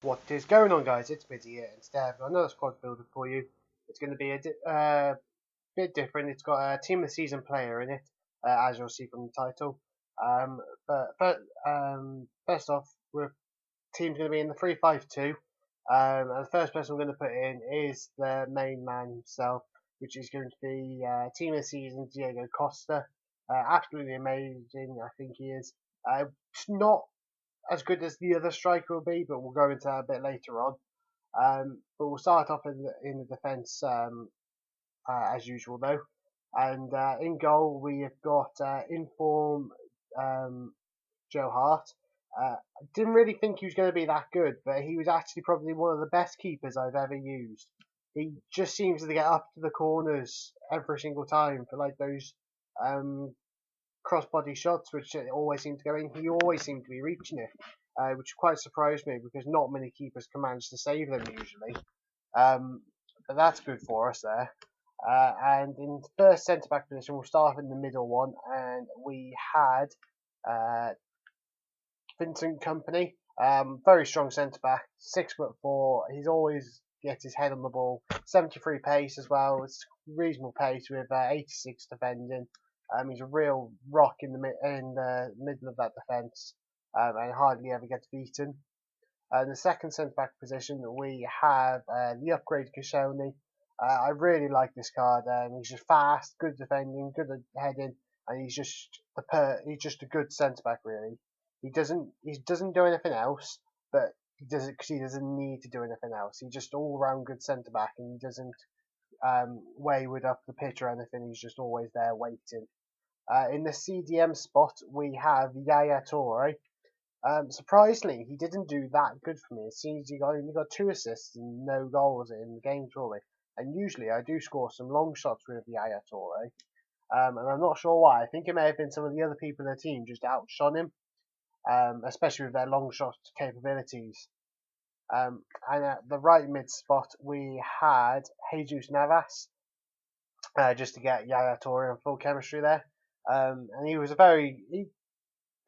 What is going on, guys? It's Biddy here, and today I've got another squad builder for you. It's going to be a bit different. It's got a team of the season player in it, as you'll see from the title. First off, the team's going to be in the 3-5-2. And the first person I'm going to put in is the main man himself, which is going to be team of the season Diego Costa. Absolutely amazing, I think he is. Not as good as the other striker will be, but we'll go into that a bit later on. But we'll start off in the defence as usual, though. And in goal, we have got inform Joe Hart. Didn't really think he was going to be that good, but he was actually probably one of the best keepers I've ever used. He just seems to get up to the corners every single time for like those um, crossbody shots, which always seem to go in. He always seemed to be reaching it, which quite surprised me because not many keepers can manage to save them usually. But that's good for us there. And in first centre back position, we'll start in the middle one, and we had uh, Vincent Company, very strong centre back, 6'4". He's always gets his head on the ball. 73 pace as well. It's reasonable pace with 86 defending. He's a real rock in the middle of that defence, and hardly ever gets beaten. In the second centre back position, we have the upgrade Koscielny. I really like this card. He's just fast, good defending, good at heading, and he's just a good centre back really. He doesn't do anything else, but he does it because he doesn't need to do anything else. He's just all round good centre back, and he doesn't wayward up the pitch or anything. He's just always there waiting. In the CDM spot, we have Yaya Toure. Surprisingly, he didn't do that good for me. It seems he only got 2 assists and no goals in the game for me. And usually I do score some long shots with Yaya Toure. And I'm not sure why. I think it may have been some of the other people in the team just outshone him, especially with their long shot capabilities. And at the right mid spot, we had Jesus Navas, just to get Yaya Toure in full chemistry there. And he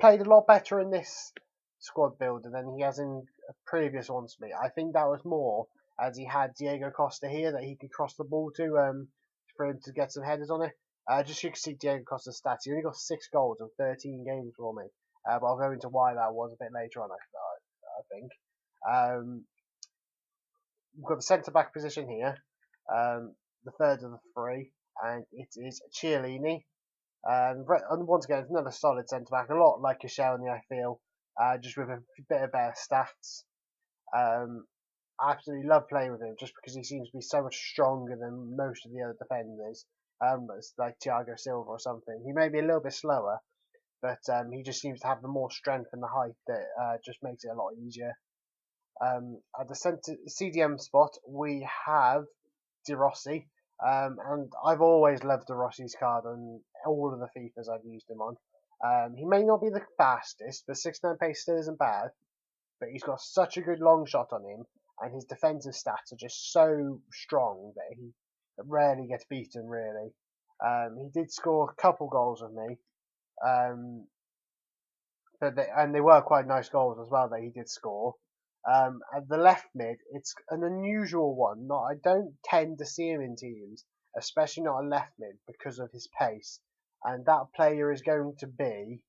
played a lot better in this squad builder than he has in previous ones for me. I think that was more as he had Diego Costa here that he could cross the ball to for him to get some headers on it. Just so you can see Diego Costa's stats. He only got 6 goals in 13 games for me. But I'll go into why that was a bit later on, I think. We've got the centre back position here, the third of the three, and it is Chiellini. And once again, it's another solid centre back, a lot like Koscielny, I feel, just with a bit of better stats. I absolutely love playing with him just because he seems to be so much stronger than most of the other defenders. It's like Thiago Silva or something. He may be a little bit slower, but he just seems to have the more strength and the height that just makes it a lot easier. At the centre CDM spot, we have De Rossi. And I've always loved De Rossi's card on all of the FIFAs I've used him on. He may not be the fastest, but 69 pace still isn't bad. But he's got such a good long shot on him, and his defensive stats are just so strong that he rarely gets beaten, really. He did score a couple goals with me, and they were quite nice goals as well that he did score. At the left mid, it's an unusual one. I don't tend to see him in teams, especially not a left mid, because of his pace. And that player is going to be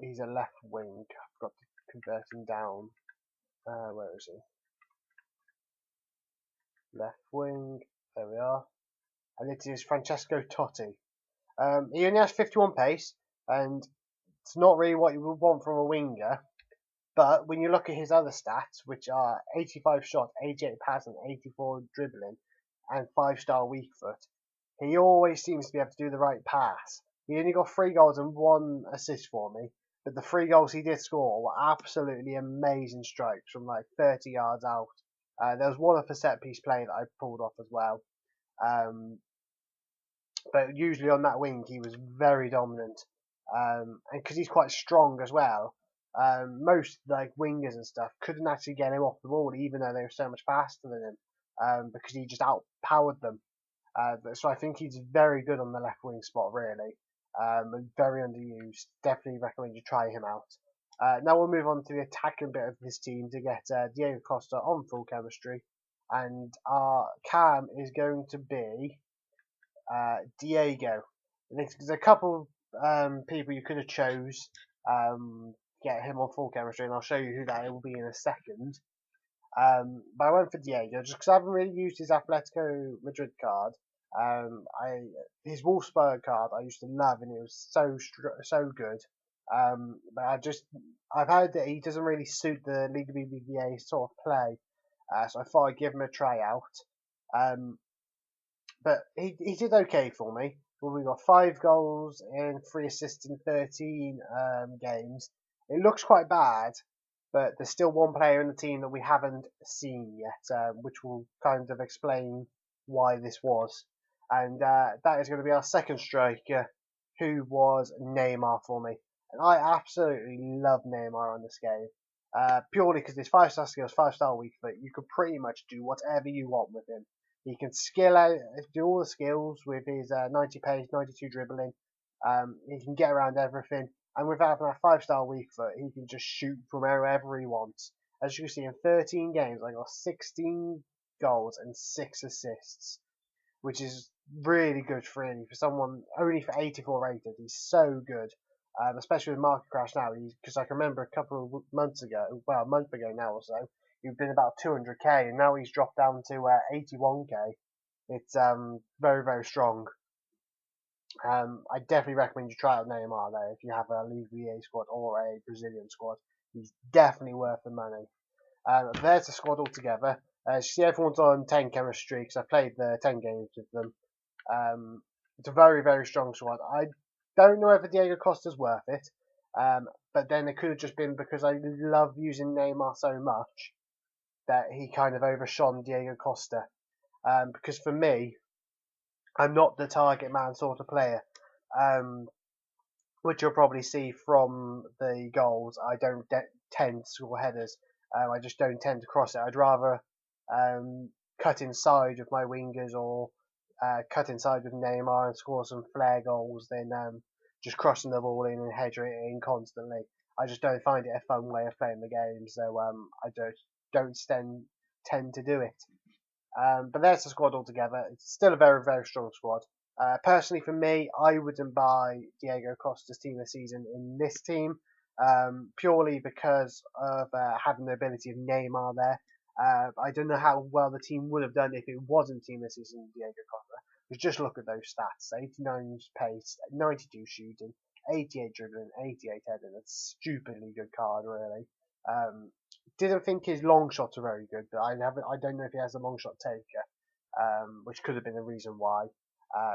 he's a left wing. I've got to convert him down. Where is he? Left wing. There we are. And it is Francesco Totti. He only has 51 pace, and it's not really what you would want from a winger. But when you look at his other stats, which are 85 shot, 88 passing, 84 dribbling, and 5-star weak foot, he always seems to be able to do the right pass. He only got 3 goals and 1 assist for me, but the 3 goals he did score were absolutely amazing strikes from like 30 yards out. There was one off a set piece play that I pulled off as well. But usually on that wing he was very dominant, and because he's quite strong as well. Most like wingers and stuff couldn't actually get him off the ball, even though they were so much faster than him, because he just outpowered them. So I think he's very good on the left wing spot, really, and very underused. Definitely recommend you try him out. Now we'll move on to the attacking bit of this team to get Diego Costa on full chemistry, and our cam is going to be Diego. There's a couple people you could have chose get him on full chemistry, and I'll show you who that will be in a second. But I went for Diego just because I haven't really used his Atletico Madrid card. His Wolfsburg card I used to love, and it was so good. But I've heard that he doesn't really suit the Liga BBVA sort of play, so I thought I'd give him a try out. But he did okay for me. Well, we got 5 goals and 3 assists in 13 games. It looks quite bad, but there's still one player in the team that we haven't seen yet, which will kind of explain why this was. And that is going to be our second striker, who was Neymar for me. And I absolutely love Neymar on this game, purely because his 5-star skills, 5-star weak foot. You could pretty much do whatever you want with him. He can do all the skills with his 90 pace, 92 dribbling. He can get around everything. And with having a 5-star weak foot, he can just shoot from wherever he wants. As you can see, in 13 games, I got 16 goals and 6 assists, which is really good for someone only for 84 rated. He's so good, especially with market crash now. Because I can remember a couple of months ago, well, a month ago now or so, he'd been about 200k, and now he's dropped down to 81k. It's very, very strong. I definitely recommend you try out Neymar though if you have a Liga BBVA squad or a Brazilian squad. He's definitely worth the money. There's the squad all together. See, everyone's on 10 chemistry because I played the 10 games with them. It's a very, very strong squad. I don't know if Diego Costa's worth it, but then it could have just been because I love using Neymar so much that he kind of overshone Diego Costa. Because for me, I'm not the target man sort of player, which you'll probably see from the goals. I don't tend to score headers. I just don't tend to cross it. I'd rather cut inside with my wingers or cut inside with Neymar and score some flair goals than just crossing the ball in and header it in constantly. I just don't find it a fun way of playing the game, so I don't tend to do it. But there's the squad altogether. It's still a very, very strong squad. Personally, for me, I wouldn't buy Diego Costa's team this season in this team, purely because of having the ability of Neymar there. I don't know how well the team would have done if it wasn't team this season, Diego Costa. Because just look at those stats: 89 pace, 92 shooting, 88 dribbling, 88 heading. That's a stupidly good card, really. Didn't think his long shots are very good, but I don't know if he has a long shot taker, which could have been a reason why.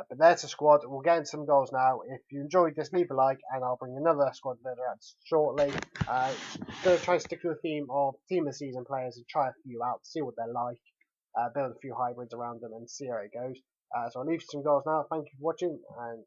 But there's the squad. We'll get into some goals now. If you enjoyed this, leave a like, and I'll bring another squad builder out shortly. Going to try and stick to the theme of team of the season players and try a few out, see what they're like, build a few hybrids around them, and see how it goes. So I'll leave you some goals now. Thank you for watching, and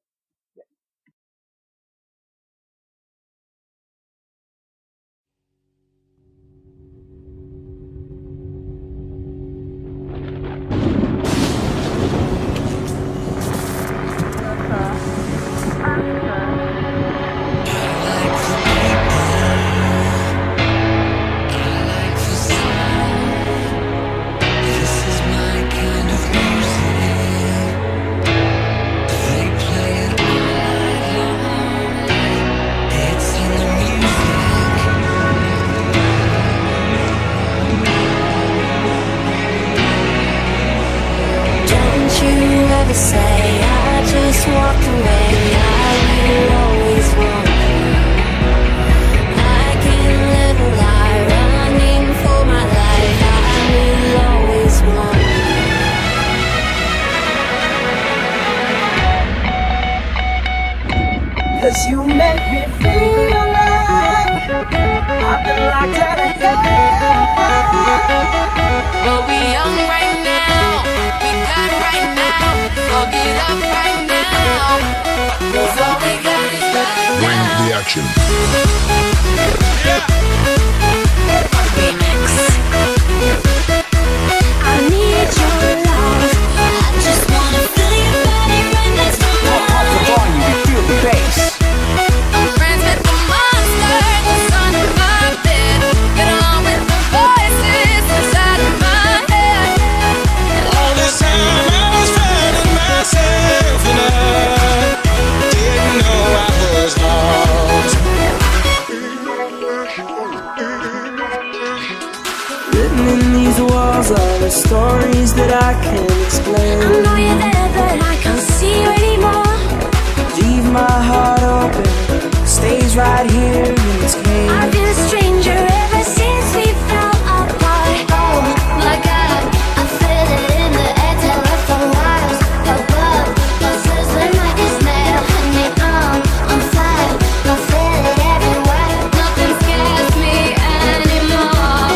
say I just walked away, I will always want you. I can live a lie, running for my life, I will always want you. 'Cause you make me feel like I've been locked out of but we young right now, we got right now. I'll get up right now, 'cause all we got is right now. Bring the action. Remix. I need your love, I just wanna feel your body right next to mine. Pump the volume, you feel the bass. I'm friends with the monster, the sun. Written in these walls are the stories that I can't explain. I know you're there, but I can't see you anymore. Leave my heart open, stays right here in this cage. I've been a stranger ever since we fell apart. Oh my God, I feel it in the air, telephone wires above. My sizzling like a snail, honey, I'm fire. I feel it everywhere. Nothing scares me anymore.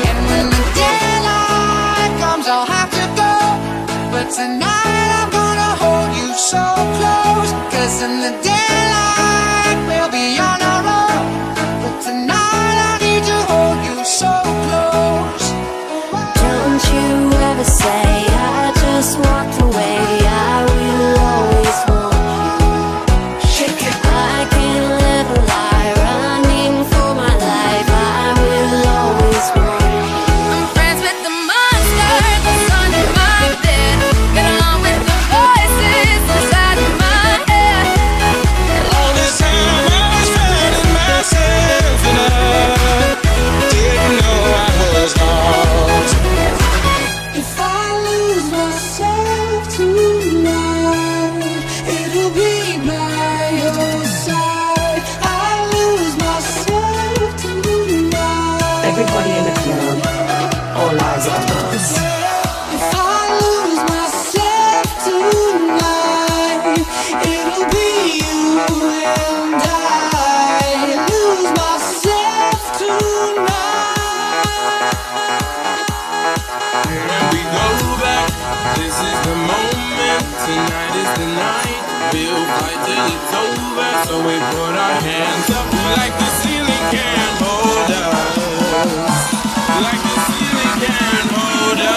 And when the daylight comes, I'll have to go. But tonight I'm gonna hold you so close. 'Cause in the daylight we'll be on our own. But tonight I need to hold you so close. Don't you ever say I just walked away. I will always want you. I can't live a lie, running for my life. I will always want you. I'm friends with the monster that's under my bed. Get along with the voices inside of my head. All this time I was finding myself and I didn't know I was lost. If I lose myself tonight, it'll be by your side. I lose myself tonight. Everybody in the club, all eyes on us. If I lose myself tonight, it'll be you and I. Lose myself tonight. And we go back, this is the moment, tonight is the night. We'll fight till it's over, so we put our hands up like the ceiling can't hold us. Like the ceiling can't hold us.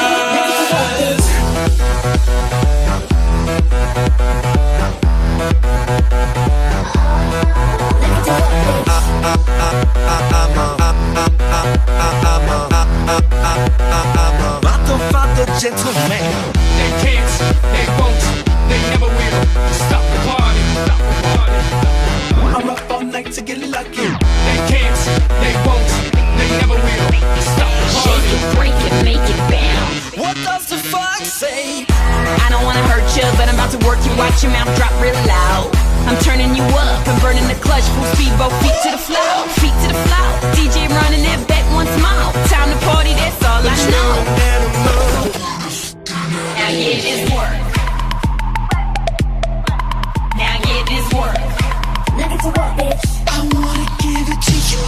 Father, gentleman. They can't, they won't, they never will stop the party, stop the party. I'm up all night to get lucky. They can't, they won't, they never will stop the party. Shake it, break it, make it bounce. What does the fuck say? I don't wanna hurt you, but I'm about to work you. Watch your mouth drop real loud. I'm turning you up and burning the clutch. Full speed, both feet to the floor, feet to the floor. DJ running it back once more. Time to party, that's all I know. Now get this work. Now get this work. Look at the what, bitch. I wanna give it to you.